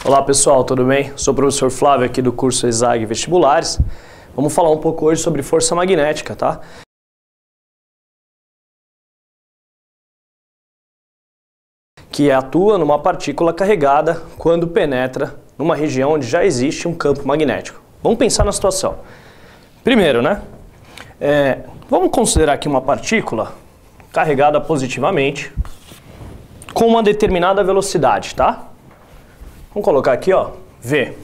Olá pessoal, tudo bem? Sou o professor Flávio aqui do curso ESAG Vestibulares. Vamos falar um pouco hoje sobre força magnética, tá? Que atua numa partícula carregada quando penetra numa região onde já existe um campo magnético. Vamos pensar na situação. Primeiro, né? Vamos considerar aqui uma partícula carregada positivamente com uma determinada velocidade, tá? Vamos colocar aqui, ó, V.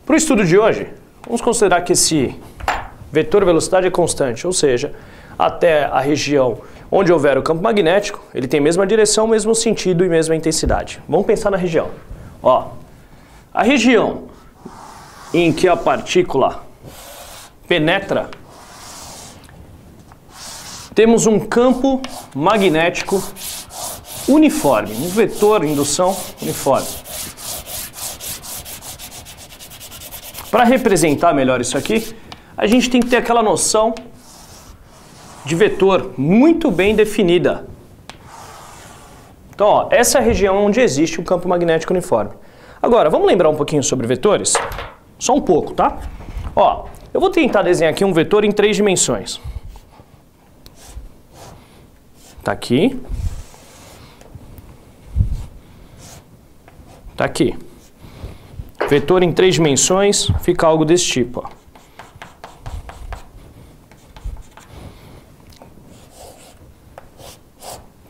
Para o estudo de hoje, vamos considerar que esse vetor velocidade é constante, ou seja, até a região onde houver o campo magnético, ele tem a mesma direção, mesmo sentido e mesma intensidade. Vamos pensar na região. Ó, a região em que a partícula penetra, temos um campo magnético uniforme, um vetor indução uniforme. Para representar melhor isso aqui, a gente tem que ter aquela noção de vetor muito bem definida. Então, ó, essa é a região onde existe um campo magnético uniforme. Agora, vamos lembrar um pouquinho sobre vetores? Só um pouco, tá? Ó, eu vou tentar desenhar aqui um vetor em 3 dimensões. Tá aqui. Tá aqui. Vetor em 3 dimensões fica algo desse tipo, ó.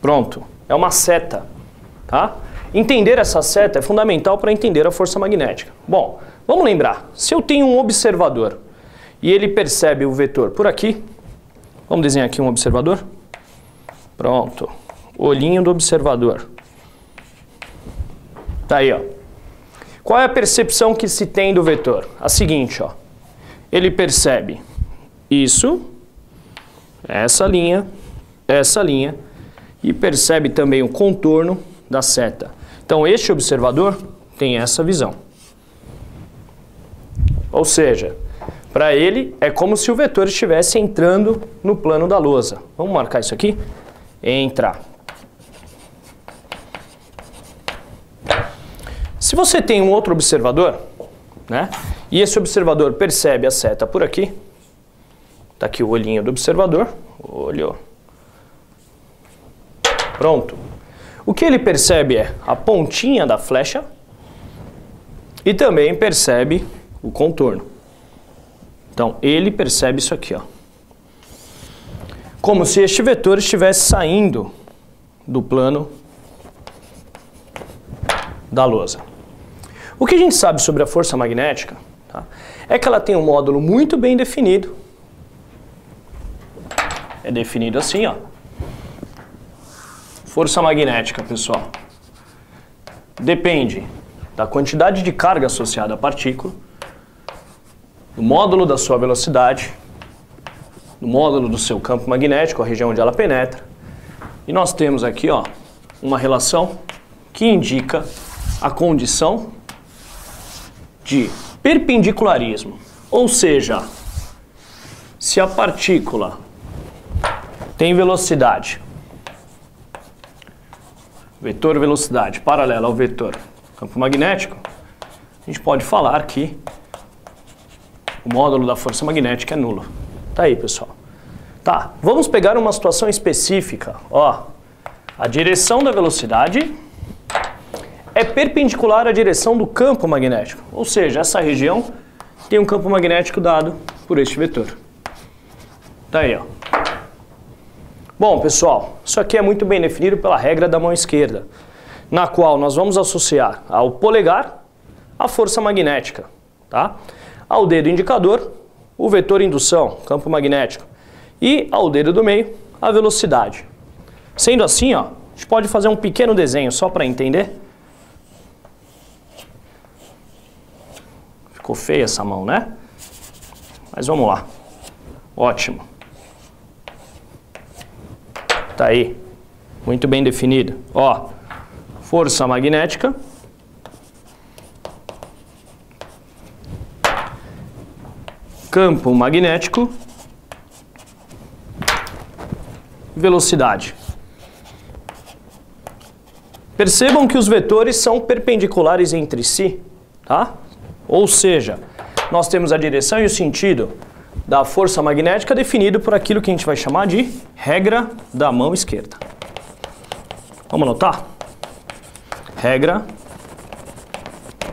Pronto. É uma seta, tá? Entender essa seta é fundamental para entender a força magnética. Bom, vamos lembrar. Se eu tenho um observador e ele percebe o vetor por aqui, vamos desenhar aqui um observador. Pronto. Olhinho do observador. Tá aí, ó. Qual é a percepção que se tem do vetor? A seguinte, ó. Ele percebe isso, essa linha, e percebe também o contorno da seta. Então, este observador tem essa visão. Ou seja, para ele é como se o vetor estivesse entrando no plano da lousa. Vamos marcar isso aqui? Entrar. Se você tem um outro observador, né, e esse observador percebe a seta por aqui, tá aqui o olhinho do observador, olho, pronto. O que ele percebe é a pontinha da flecha e também percebe o contorno. Então, ele percebe isso aqui, ó. Como se este vetor estivesse saindo do plano da lousa. O que a gente sabe sobre a força magnética, tá, é que ela tem um módulo muito bem definido. É definido assim, ó. Força magnética, pessoal, depende da quantidade de carga associada à partícula, do módulo da sua velocidade, do módulo do seu campo magnético, a região onde ela penetra. E nós temos aqui, ó, uma relação que indica a condição de perpendicularismo. Ou seja, se a partícula tem velocidade, vetor velocidade paralela ao vetor campo magnético, a gente pode falar que o módulo da força magnética é nulo. Tá aí, pessoal. Tá, vamos pegar uma situação específica. Ó, a direção da velocidade é perpendicular à direção do campo magnético. Ou seja, essa região tem um campo magnético dado por este vetor. Tá aí, ó. Bom, pessoal, isso aqui é muito bem definido pela regra da mão esquerda, na qual nós vamos associar ao polegar a força magnética, tá? Ao dedo indicador, o vetor indução, campo magnético, e ao dedo do meio, a velocidade. Sendo assim, ó, a gente pode fazer um pequeno desenho só para entender. Ficou feia essa mão, né? Mas vamos lá. Ótimo. Tá aí. Muito bem definido. Ó, força magnética. Campo magnético. Velocidade. Percebam que os vetores são perpendiculares entre si, tá? Ou seja, nós temos a direção e o sentido da força magnética definido por aquilo que a gente vai chamar de regra da mão esquerda. Vamos anotar? Regra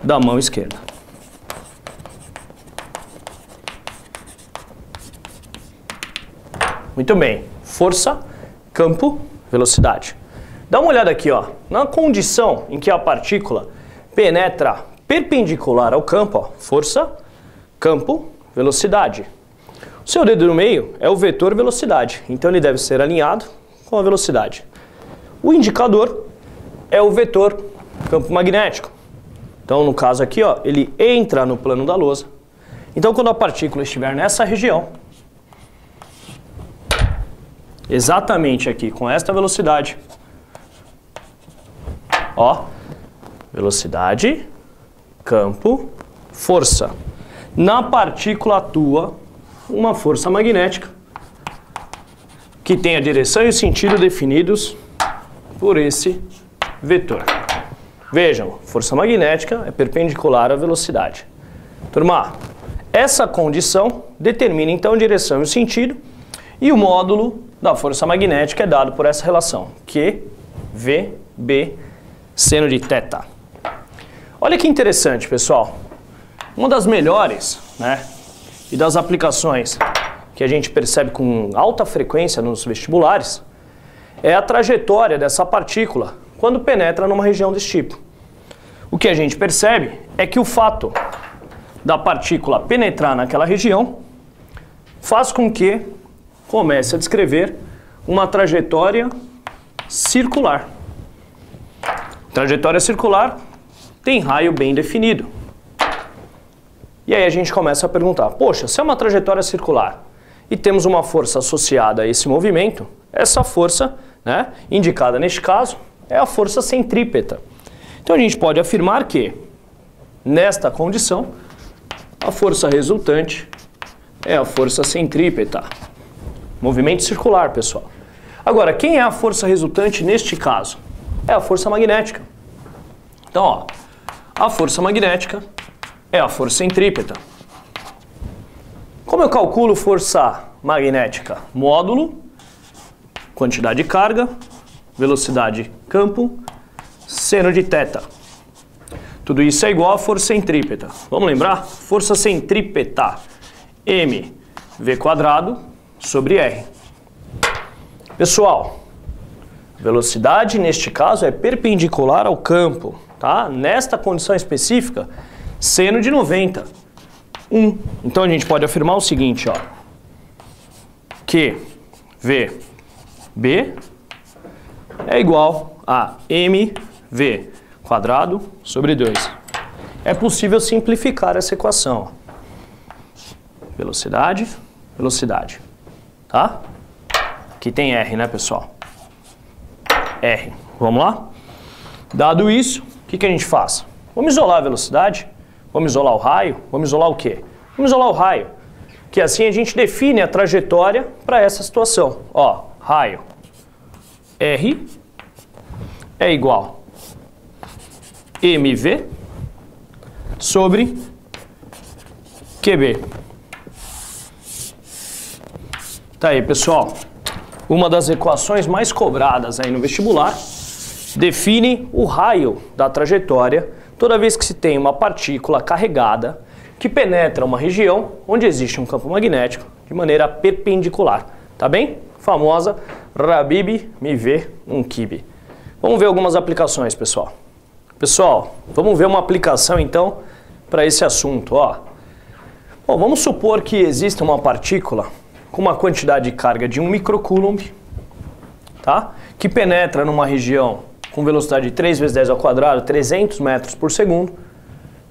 da mão esquerda. Muito bem. Força, campo, velocidade. Dá uma olhada aqui, ó. Na condição em que a partícula penetra perpendicular ao campo, ó, força, campo, velocidade. O seu dedo no meio é o vetor velocidade, então ele deve ser alinhado com a velocidade. O indicador é o vetor campo magnético. Então, no caso aqui, ó, ele entra no plano da lousa. Então, quando a partícula estiver nessa região, exatamente aqui, com esta velocidade, ó, velocidade, campo, força. Na partícula atua uma força magnética que tem a direção e o sentido definidos por esse vetor. Vejam, força magnética é perpendicular à velocidade. Turma, essa condição determina então a direção e o sentido, e o módulo da força magnética é dado por essa relação, Q, V, B, seno de θ. Olha que interessante, pessoal. Uma das melhores, né, e das aplicações que a gente percebe com alta frequência nos vestibulares é a trajetória dessa partícula quando penetra numa região desse tipo. O que a gente percebe é que o fato da partícula penetrar naquela região faz com que comece a descrever uma trajetória circular. Trajetória circular tem raio bem definido. E aí a gente começa a perguntar, poxa, se é uma trajetória circular e temos uma força associada a esse movimento, essa força, né, indicada neste caso, é a força centrípeta. Então a gente pode afirmar que, nesta condição, a força resultante é a força centrípeta. Movimento circular, pessoal. Agora, quem é a força resultante neste caso? É a força magnética. Então, ó, a força magnética é a força centrípeta. Como eu calculo força magnética? Módulo, quantidade de carga, velocidade campo, seno de θ. Tudo isso é igual a força centrípeta. Vamos lembrar? Força centrípeta, mv² sobre r. Pessoal, velocidade neste caso é perpendicular ao campo, tá? Nesta condição específica, seno de 90, 1. Então a gente pode afirmar o seguinte, ó, que VB é igual a mv² sobre 2. É possível simplificar essa equação. Velocidade, velocidade, tá? Aqui tem R, né, pessoal? R. Vamos lá? Dado isso, o que a gente faz? Vamos isolar a velocidade, vamos isolar o raio, vamos isolar o quê? Vamos isolar o raio, que assim a gente define a trajetória para essa situação. Ó, raio R é igual mv sobre QB. Tá aí, pessoal. Uma das equações mais cobradas aí no vestibular define o raio da trajetória toda vez que se tem uma partícula carregada que penetra uma região onde existe um campo magnético de maneira perpendicular. Tá bem? Famosa Rabib me vê um kibe. Vamos ver algumas aplicações, pessoal. Pessoal, vamos ver uma aplicação então para esse assunto. Ó. Bom, vamos supor que exista uma partícula com uma quantidade de carga de 1 microcoulomb, tá? Que penetra numa região com velocidade de 3 vezes 10 ao quadrado, 300 metros por segundo,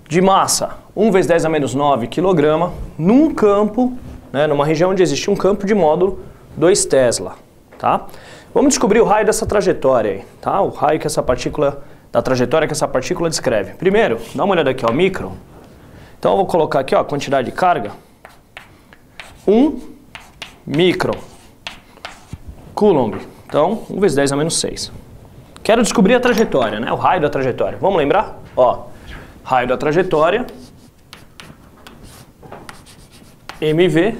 de massa 1 vezes 10 a menos 9 kg, num campo, né, numa região onde existe um campo de módulo 2 Tesla, tá? Vamos descobrir o raio dessa trajetória aí, tá? O raio que essa partícula, da trajetória que essa partícula descreve. Primeiro, dá uma olhada aqui, ó, micro. Então eu vou colocar aqui, ó, a quantidade de carga, 1 microcoulomb. Então, 1 vezes 10 a menos 6. Quero descobrir a trajetória, né? O raio da trajetória. Vamos lembrar? Ó, raio da trajetória, mv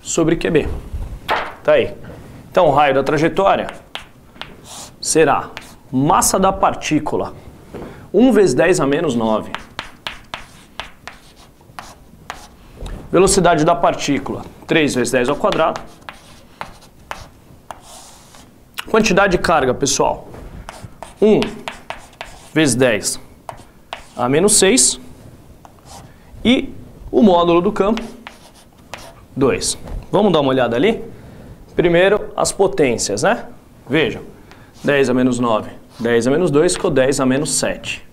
sobre QB. Tá aí. Então, o raio da trajetória será massa da partícula 1 vezes 10 a menos 9. Velocidade da partícula 3 vezes 10 ao quadrado. Quantidade de carga, pessoal, 1 vezes 10 a menos 6. E o módulo do campo, 2. Vamos dar uma olhada ali? Primeiro, as potências, né? Vejam, 10 a menos 9, 10 a menos 2 ficou 10 a menos 7.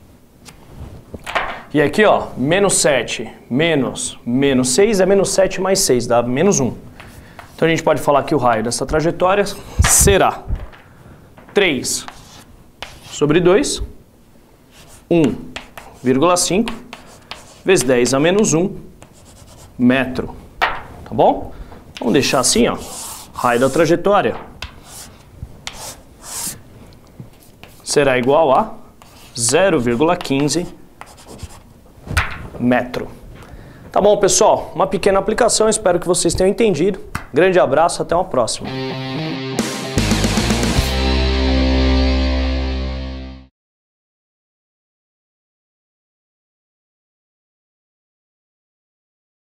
E aqui, ó, menos 7 menos 6 é menos 7 mais 6, dá menos 1. Então a gente pode falar que o raio dessa trajetória será 3 sobre 2, 1,5 vezes 10 a menos 1 metro. Tá bom? Vamos deixar assim, ó. Raio da trajetória será igual a 0,15 metro. Tá bom, pessoal? Uma pequena aplicação, espero que vocês tenham entendido. Grande abraço, até uma próxima.